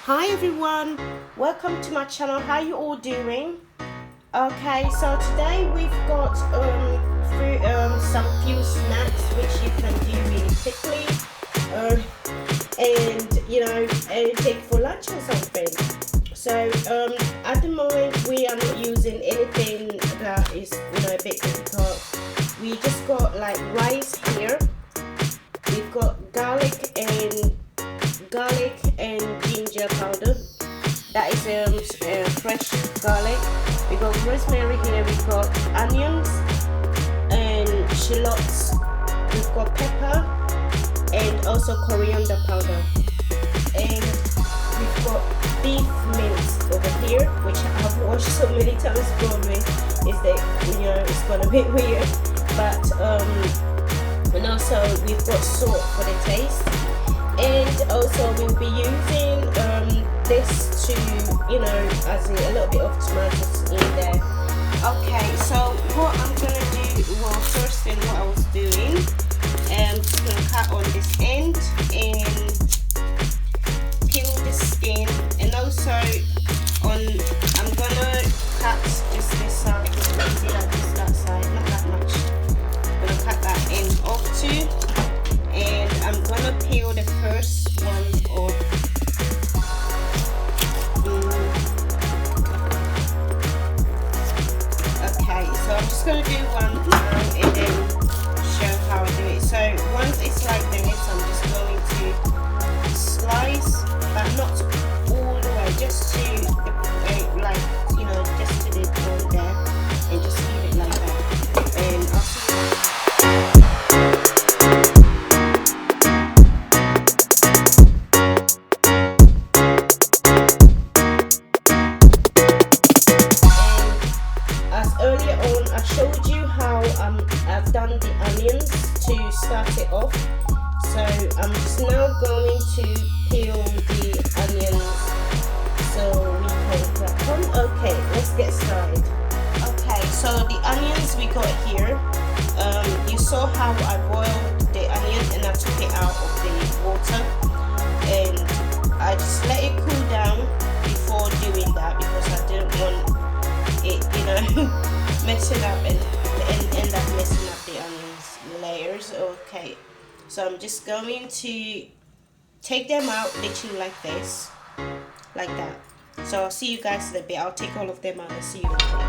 Hi everyone, welcome to my channel. How you all doing? Okay, so today we've got some few snacks which you can do really quickly and take for lunch or something. So at the moment we are not using anything that is a bit difficult. We just got like rice here. We've got garlic and ginger powder. That is fresh garlic. We got rosemary here. We got onions and shallots. We've got pepper and also coriander powder. And we've got beef mince over here, which I've washed so many times. Probably it's gonna be weird, but and also we've got salt for the taste. And also we'll be using this to, as a little bit of tomatoes in there. Okay, so what I'm gonna do, first thing what I was doing, I'm just gonna cut on this end and peel the skin, and also I'm gonna cut just this side, because you can see like this, that side, not that much. I'm gonna cut that end off too. And I'm gonna peel the first one off. Okay, so I'm just gonna do one now and then show how I do it. So once it's like this, I'm just going to slice, but not all the way, just to just to the bone there, and just leave it like that. And I'll see you. I've done the onions to start it off, so I'm just now going to peel the onions so we can crack on. Okay, let's get started. Okay, so the onions we got here, you saw how I boiled the onion and I took it out of the water, and I just let it cool down before doing that because I didn't want it, messing up and end up messing up the onions layers. Okay, so I'm just going to take them out literally like this, like that. So I'll see you guys in a bit. I'll take all of them out and see you in a bit.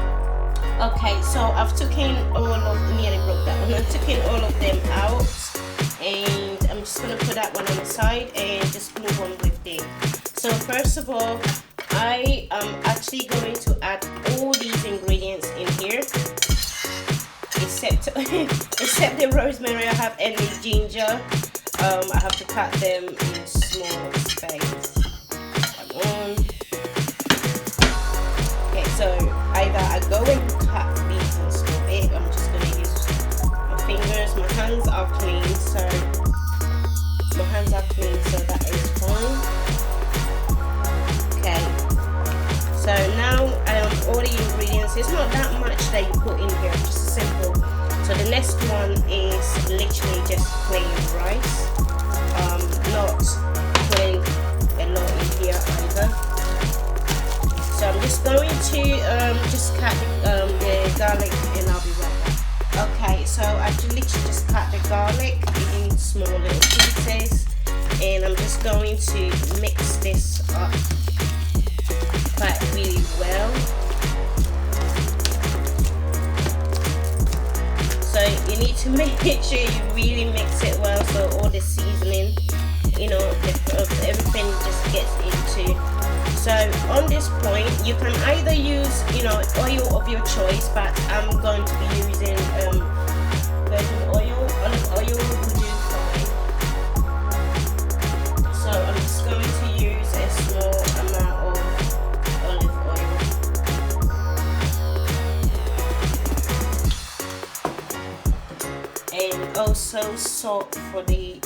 Okay, so I've taken all of, nearly broke that one. I've taken all of them out, and I'm just gonna put that one on the side and just move on with it. So first of all, I am actually going to add all these ingredients in here, except the rosemary I have, and the ginger. I have to cut them in small space. Come on. Okay, so either I go and cut these in small bit. I'm just gonna use my fingers. My hands are clean, so that is fine. Okay. So now all the ingredients. It's not that much that you put in here. Just simple. So the next one is literally just plain rice, not putting a lot in here either. So I'm just going to just cut the garlic, and I'll be right back. Okay, so I literally just cut the garlic in small little pieces, and I'm just going to mix this up quite really well. So you need to make sure you really mix it well, so all the seasoning, everything just gets into. So on this point, you can either use, oil of your choice, but I'm going to be using virgin oil, olive oil will do fine. So I'm just going to use a small amount of olive oil. And also salt for the,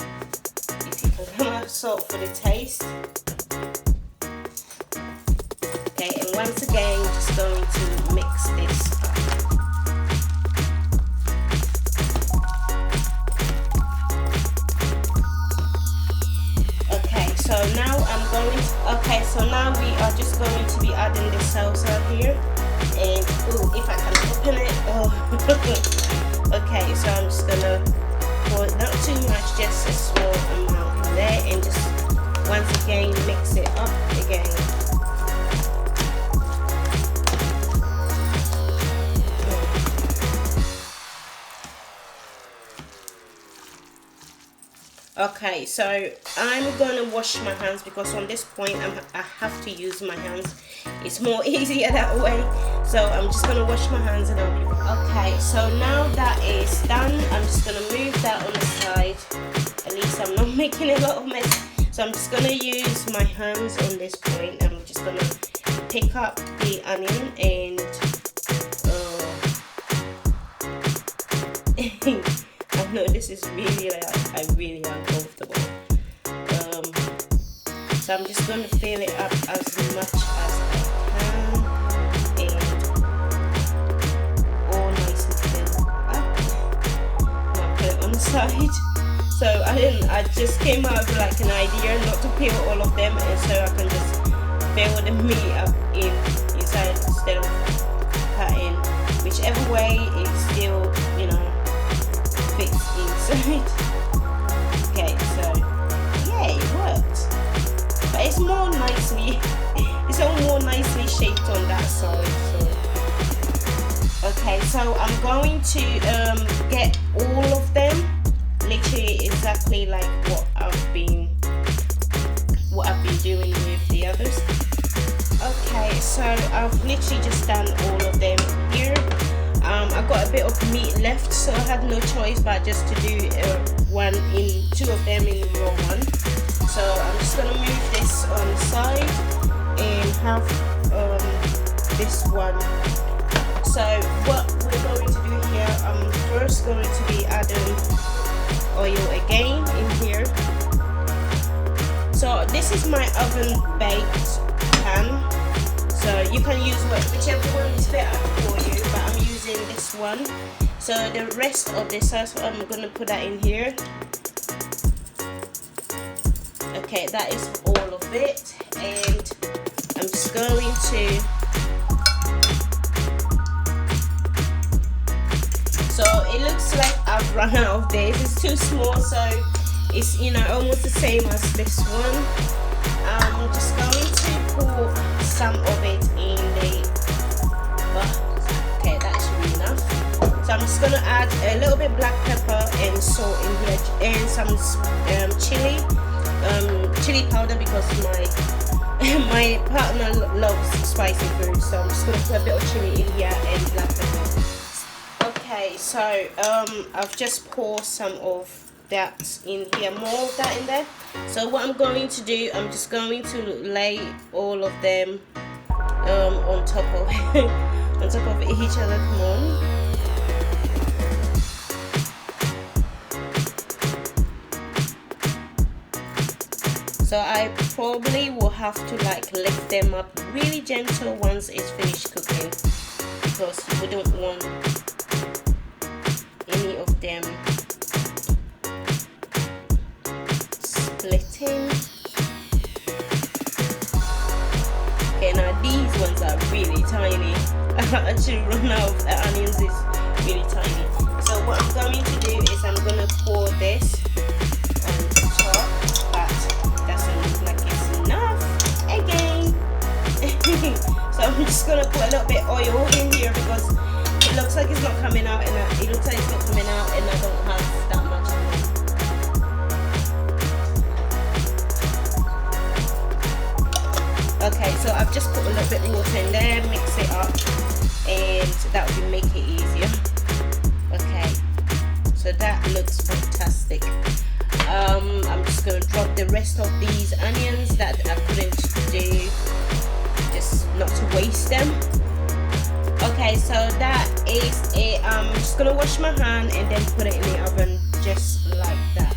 if you can have salt for the taste. Okay, and once again, just going to mix this up. Okay, so now I'm going to, okay, so now we are just going to be adding the salsa here, and oh, if I can open it, oh. Okay, so I'm just gonna pour not too much, just a small amount in there, and just once again mix it up again. Okay, so I'm gonna wash my hands because on this point I have to use my hands. It's more easier that way. So I'm just gonna wash my hands and I'll be okay. So now that is done, I'm just gonna move that on the side. At least I'm not making a lot of mess. So I'm just gonna use my hands on this point. I'm just gonna pick up the onion and I know this is really really uncomfortable. So I'm just going to fill it up as much as I can, and all nice and filled up. I'll put it on the side. So I just came out with like an idea not to peel all of them, and so I can just fill the meat up inside instead of cutting. Whichever way, it's still, you know, fits inside. Okay, so yeah, it worked, but it's more nicely it's all more nicely shaped on that side. So okay, so I'm going to get all of them literally exactly like what I've been doing with the others. Okay, so I've literally just done all of them here. I got a bit of meat left, so I had no choice but just to do two of them in row one. So I'm just gonna move this on the side and have this one. So what we're going to do here, I'm first going to be adding oil again in here. So this is my oven baked pan. So you can use whichever one is better for you, but I'm using this one. So the rest of the sauce, I'm gonna put that in here. Okay, that is all of it, and I'm just going to. So it looks like I've run out of this. It's too small, so it's, you know, almost the same as this one. I'm just going to pour some of it in the. Okay, that should be enough. So I'm just gonna add a little bit black pepper and salt in here, and some chili powder because my partner loves spicy food. So I'm just gonna put a bit of chili in here and black pepper. Okay, so I've just poured some of that in here, more of that in there. So what I'm going to do, I'm just going to lay all of them on top of on top of each other. Come on. So I probably will have to like lift them up really gentle once it's finished cooking, because we don't want any of them splitting. Okay, now these ones are really tiny. I actually run out of the onions, it's really tiny. So what I'm going to do is I'm going to pour this on top, but doesn't look like it's enough again. So I'm just going to put a little bit of oil in here because it looks like it's not coming out, and I don't have that much. Okay, so I've just put a little bit of water in there, mix it up, and that will make it easier. Okay, so that looks fantastic. I'm just going to drop the rest of these onions that I couldn't do, just not to waste them. Okay, so that is it. I'm just going to wash my hand and then put it in the oven just like that.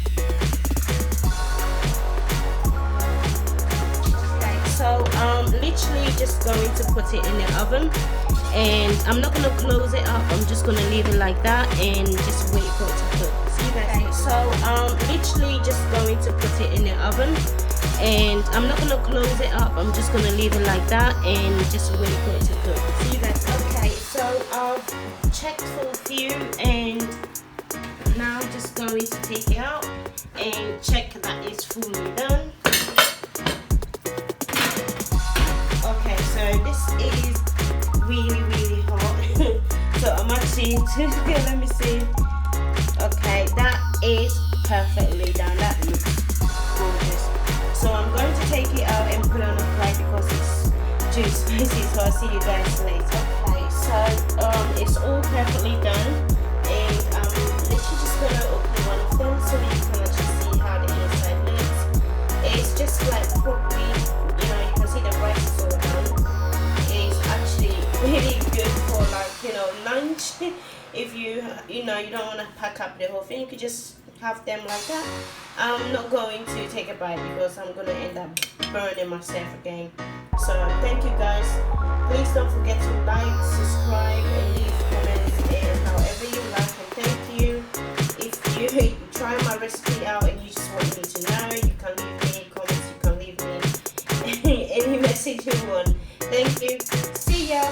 So literally just going to put it in the oven, and I'm not going to close it up. I'm just going to leave it like that and just wait for it to cook. See you guys. Okay, so So literally just going to put it in the oven, and I'm not gonna close it up. I'm just gonna leave it like that and just wait for it to cook. See you guys. Okay, so I've checked for a few, and now I'm just going to take it out and check that it's fully done. Okay, so this is really hot. So I'm actually let me see. Okay, that is perfectly done. That looks gorgeous. So I'm going to take it out and put it on a plate because it's too spicy. So I'll see you guys later. Okay, so it's all perfectly done, and I'm literally just gonna open one of them so you can actually see how the inside looks. It's just like properly, you can see the rice is all done. It's actually really good for lunch. If you don't want to pack up the whole thing, you could just have them like that. I'm not going to take a bite because I'm going to end up burning myself again. So thank you guys. Please don't forget to like, subscribe, and leave comments and however you like. And thank you. If you try my recipe out and you just want me to know, you can leave me comments. You can leave me any message you want. Thank you. See ya.